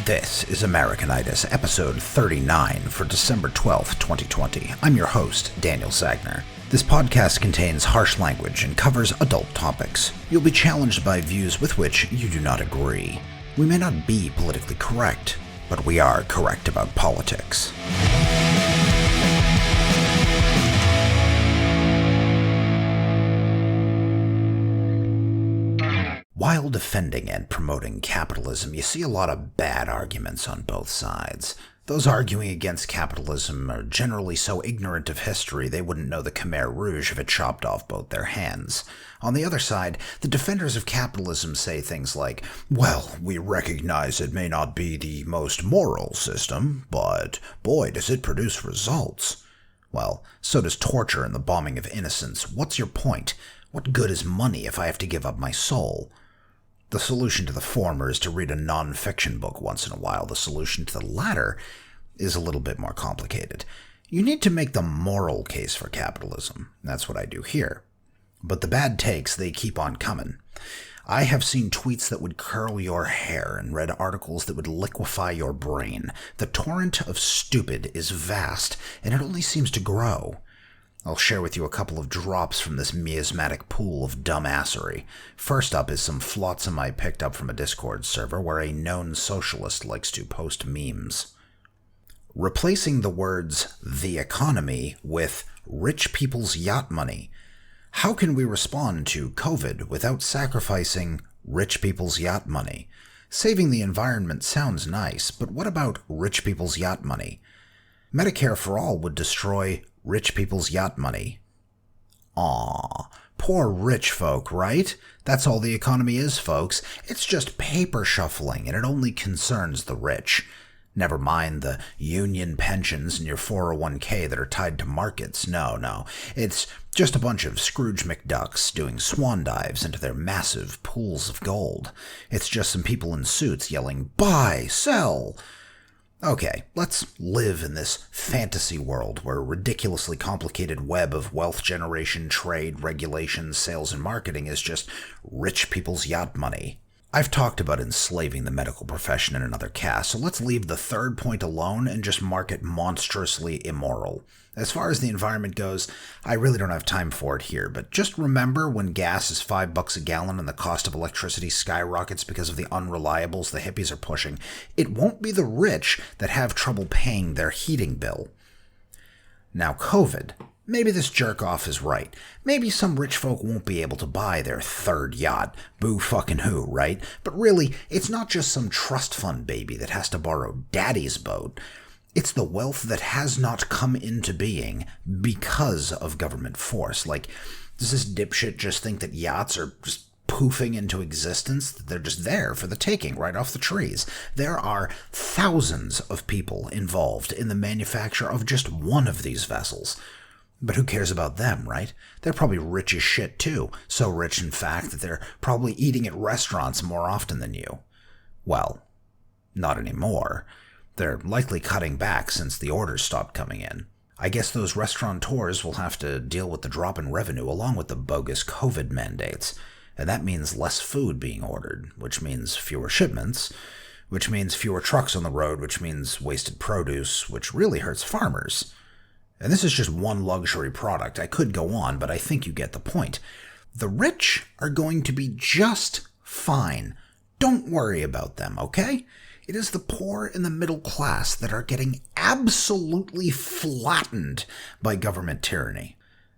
This is Americanitis, episode 39 for December 12th, 2020. I'm your host, Daniel Sagner. This podcast contains harsh language and covers adult topics. You'll be challenged by views with which you do not agree. We may not be politically correct, but we are correct about politics. While defending and promoting capitalism, you see a lot of bad arguments on both sides. Those arguing against capitalism are generally so ignorant of history they wouldn't know the Khmer Rouge if it chopped off both their hands. On the other side, the defenders of capitalism say things like, well, we recognize it may not be the most moral system, but boy, does it produce results. Well, so does torture and the bombing of innocents. What's your point? What good is money if I have to give up my soul? The solution to the former is to read a non-fiction book once in a while. The solution to the latter is a little bit more complicated. You need to make the moral case for capitalism. That's what I do here. But the bad takes, they keep on coming. I have seen tweets that would curl your hair and read articles that would liquefy your brain. The torrent of stupid is vast, and it only seems to grow. I'll share with you a couple of drops from this miasmatic pool of dumbassery. First up is some flotsam I picked up from a Discord server where a known socialist likes to post memes. Replacing the words "the economy" with "rich people's yacht money." How can we respond to COVID without sacrificing rich people's yacht money? Saving the environment sounds nice, but what about rich people's yacht money? Medicare for all would destroy rich people's yacht money. Aw, poor rich folk, right? That's all the economy is, folks. It's just paper shuffling, and it only concerns the rich. Never mind the union pensions and your 401k that are tied to markets. No. It's just a bunch of Scrooge McDucks doing swan dives into their massive pools of gold. It's just some people in suits yelling, buy, sell. Okay, let's live in this fantasy world where a ridiculously complicated web of wealth generation, trade, regulations, sales, and marketing is just rich people's yacht money. I've talked about enslaving the medical profession in another cast, so let's leave the third point alone and just mark it monstrously immoral. As far as the environment goes, I really don't have time for it here, but just remember when gas is $5 a gallon and the cost of electricity skyrockets because of the unreliables the hippies are pushing, it won't be the rich that have trouble paying their heating bill. Now COVID. Maybe this jerk-off is right. Maybe some rich folk won't be able to buy their third yacht. Boo fucking who, right? But really, it's not just some trust fund baby that has to borrow daddy's boat. It's the wealth that has not come into being because of government force. Like, does this dipshit just think that yachts are just poofing into existence? They're just there for the taking right off the trees. There are thousands of people involved in the manufacture of just one of these vessels. But who cares about them, right? They're probably rich as shit too. So rich, in fact, that they're probably eating at restaurants more often than you. Well, not anymore. They're likely cutting back since the orders stopped coming in. I guess those restaurateurs will have to deal with the drop in revenue along with the bogus COVID mandates. And that means less food being ordered, which means fewer shipments, which means fewer trucks on the road, which means wasted produce, which really hurts farmers. And this is just one luxury product. I could go on, but I think you get the point. The rich are going to be just fine. Don't worry about them, okay? It is the poor and the middle class that are getting absolutely flattened by government tyranny.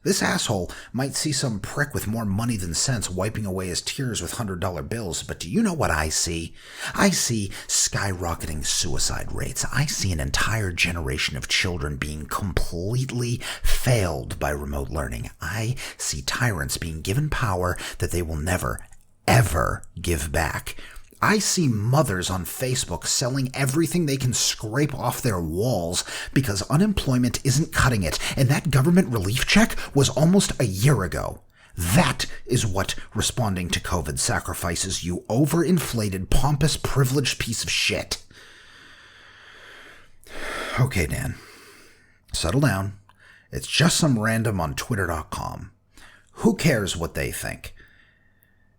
This asshole might see some prick with more money than sense wiping away his tears with $100 bills, but do you know what I see? I see skyrocketing suicide rates. I see an entire generation of children being completely failed by remote learning. I see tyrants being given power that they will never, ever give back. I see mothers on Facebook selling everything they can scrape off their walls because unemployment isn't cutting it, and that government relief check was almost a year ago. That is what responding to COVID sacrifices, you overinflated, pompous, privileged piece of shit. Okay, Dan. Settle down. It's just some random on Twitter.com. Who cares what they think?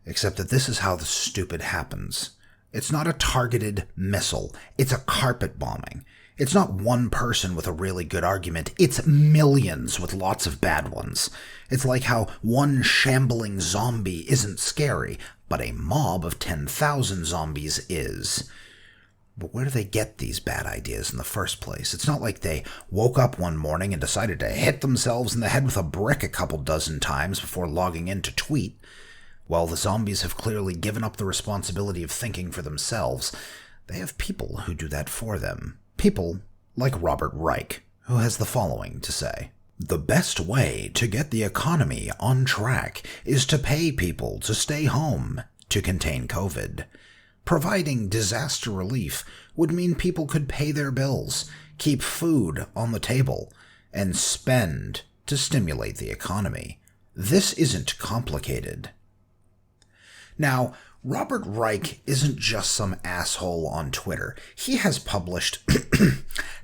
Except that this is how the stupid happens. It's not a targeted missile. It's a carpet bombing. It's not one person with a really good argument. It's millions with lots of bad ones. It's like how one shambling zombie isn't scary, but a mob of 10,000 zombies is. But where do they get these bad ideas in the first place? It's not like they woke up one morning and decided to hit themselves in the head with a brick a couple dozen times before logging in to tweet. Well, the zombies have clearly given up the responsibility of thinking for themselves. They have people who do that for them. People like Robert Reich, who has the following to say. The best way to get the economy on track is to pay people to stay home to contain COVID. Providing disaster relief would mean people could pay their bills, keep food on the table, and spend to stimulate the economy. This isn't complicated. Now, Robert Reich isn't just some asshole on Twitter. He has published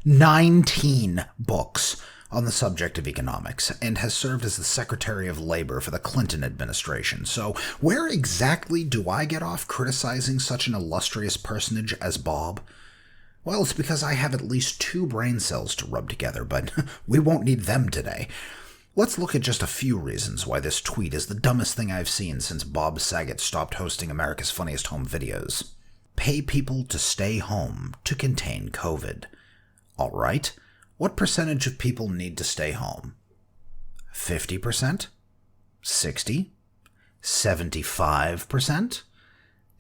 19 books on the subject of economics and has served as the Secretary of Labor for the Clinton administration. So where exactly do I get off criticizing such an illustrious personage as Bob? Well, it's because I have at least 2 brain cells to rub together, but we won't need them today. Let's look at just a few reasons why this tweet is the dumbest thing I've seen since Bob Saget stopped hosting America's Funniest Home Videos. Pay people to stay home to contain COVID. All right, what percentage of people need to stay home? 50%? 60%? 75%?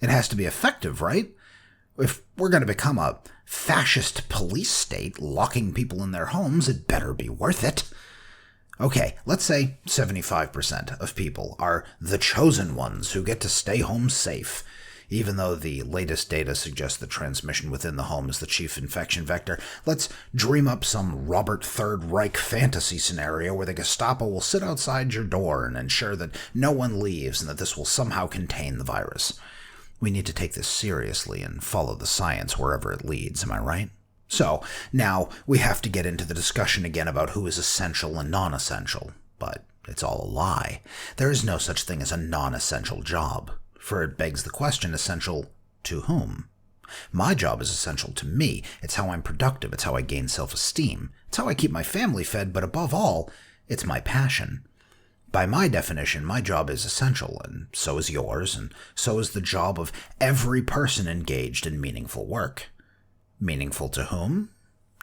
It has to be effective, right? If we're going to become a fascist police state locking people in their homes, it better be worth it. Okay, let's say 75% of people are the chosen ones who get to stay home safe, even though the latest data suggests that transmission within the home is the chief infection vector. Let's dream up some Robert III Reich fantasy scenario where the Gestapo will sit outside your door and ensure that no one leaves and that this will somehow contain the virus. We need to take this seriously and follow the science wherever it leads, am I right? So, now we have to get into the discussion again about who is essential and non-essential, but it's all a lie. There is no such thing as a non-essential job, for it begs the question, essential to whom? My job is essential to me. It's how I'm productive. It's how I gain self-esteem. It's how I keep my family fed, but above all, it's my passion. By my definition, my job is essential, and so is yours, and so is the job of every person engaged in meaningful work. Meaningful to whom?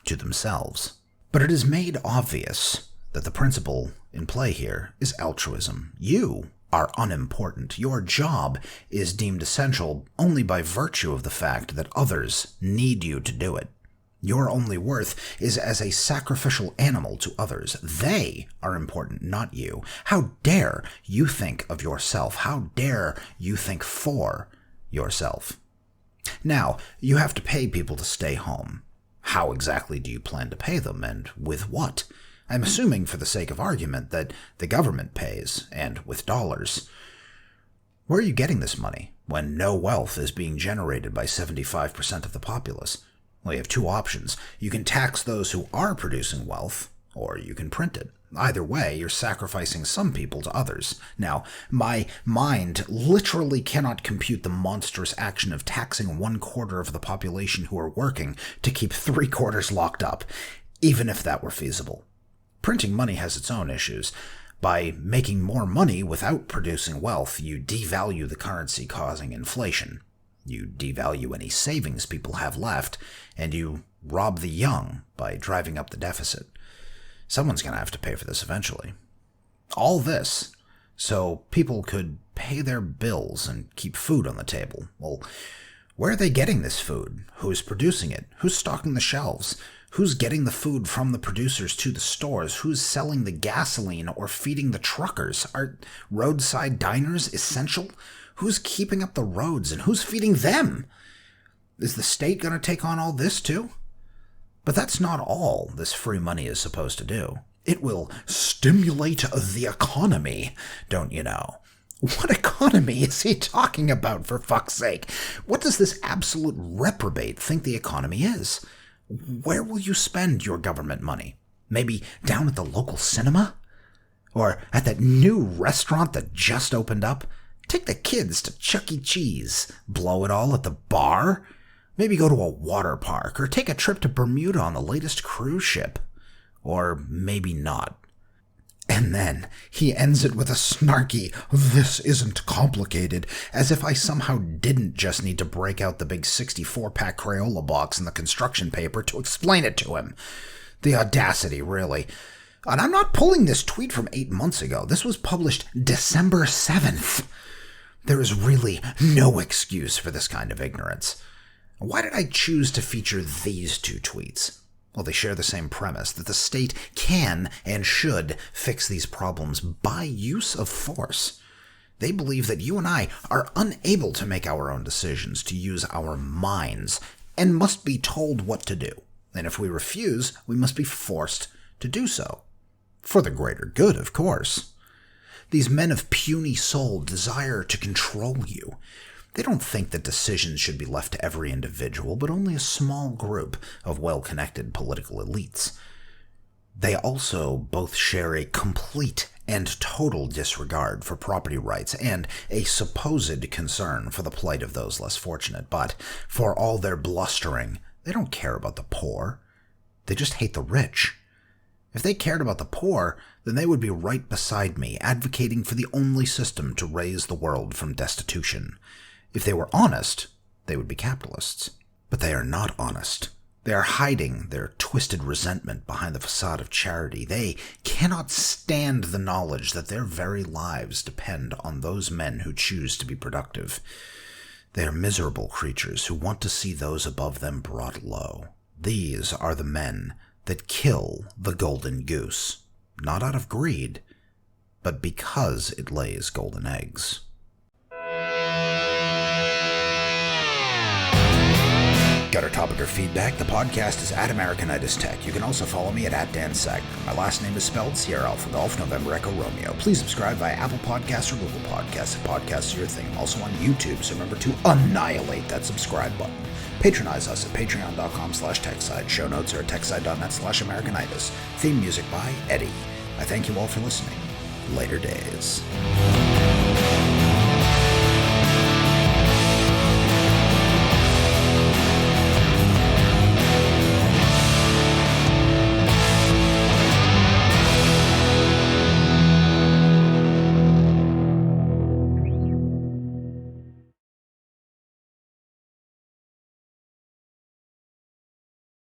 To themselves. But it is made obvious that the principle in play here is altruism. You are unimportant. Your job is deemed essential only by virtue of the fact that others need you to do it. Your only worth is as a sacrificial animal to others. They are important, not you. How dare you think of yourself? How dare you think for yourself? Now, you have to pay people to stay home. How exactly do you plan to pay them, and with what? I'm assuming, for the sake of argument, that the government pays, and with dollars. Where are you getting this money, when no wealth is being generated by 75% of the populace? Well, you have 2 options. You can tax those who are producing wealth, or you can print it. Either way, you're sacrificing some people to others. Now, my mind literally cannot compute the monstrous action of taxing 1/4 of the population who are working to keep 3/4 locked up, even if that were feasible. Printing money has its own issues. By making more money without producing wealth, you devalue the currency, causing inflation. You devalue any savings people have left, and you rob the young by driving up the deficit. Someone's going to have to pay for this eventually. All this so people could pay their bills and keep food on the table. Well, where are they getting this food? Who is producing it? Who's stocking the shelves? Who's getting the food from the producers to the stores? Who's selling the gasoline or feeding the truckers? Are roadside diners essential? Who's keeping up the roads and who's feeding them? Is the state going to take on all this too? But that's not all this free money is supposed to do. It will stimulate the economy, don't you know? What economy is he talking about, for fuck's sake? What does this absolute reprobate think the economy is? Where will you spend your government money? Maybe down at the local cinema? Or at that new restaurant that just opened up? Take the kids to Chuck E. Cheese. Blow it all at the bar? Maybe go to a water park, or take a trip to Bermuda on the latest cruise ship. Or maybe not. And then he ends it with a snarky, "This isn't complicated," as if I somehow didn't just need to break out the big 64-pack Crayola box and the construction paper to explain it to him. The audacity, really. And I'm not pulling this tweet from 8 months ago. This was published December 7th. There is really no excuse for this kind of ignorance. Why did I choose to feature these two tweets? Well, they share the same premise, that the state can and should fix these problems by use of force. They believe that you and I are unable to make our own decisions, to use our minds, and must be told what to do. And if we refuse, we must be forced to do so. For the greater good, of course. These men of puny soul desire to control you. They don't think that decisions should be left to every individual, but only a small group of well-connected political elites. They also both share a complete and total disregard for property rights and a supposed concern for the plight of those less fortunate. But for all their blustering, they don't care about the poor. They just hate the rich. If they cared about the poor, then they would be right beside me, advocating for the only system to raise the world from destitution. If they were honest, they would be capitalists. But they are not honest. They are hiding their twisted resentment behind the facade of charity. They cannot stand the knowledge that their very lives depend on those men who choose to be productive. They are miserable creatures who want to see those above them brought low. These are the men that kill the golden goose, not out of greed, but because it lays golden eggs. Got our topic or feedback? The podcast is @Americanitis Tech. You can also follow me at Dan Sagner. My last name is spelled Sierra Alpha Golf November Echo Romeo. Please subscribe via Apple Podcasts or Google Podcasts if podcasts are your thing. I'm also on YouTube, so remember to annihilate that subscribe button. Patronize us at patreon.com/techside. Show notes are at techside.net/Americanitis. Theme music by Eddie. I thank you all for listening. Later days.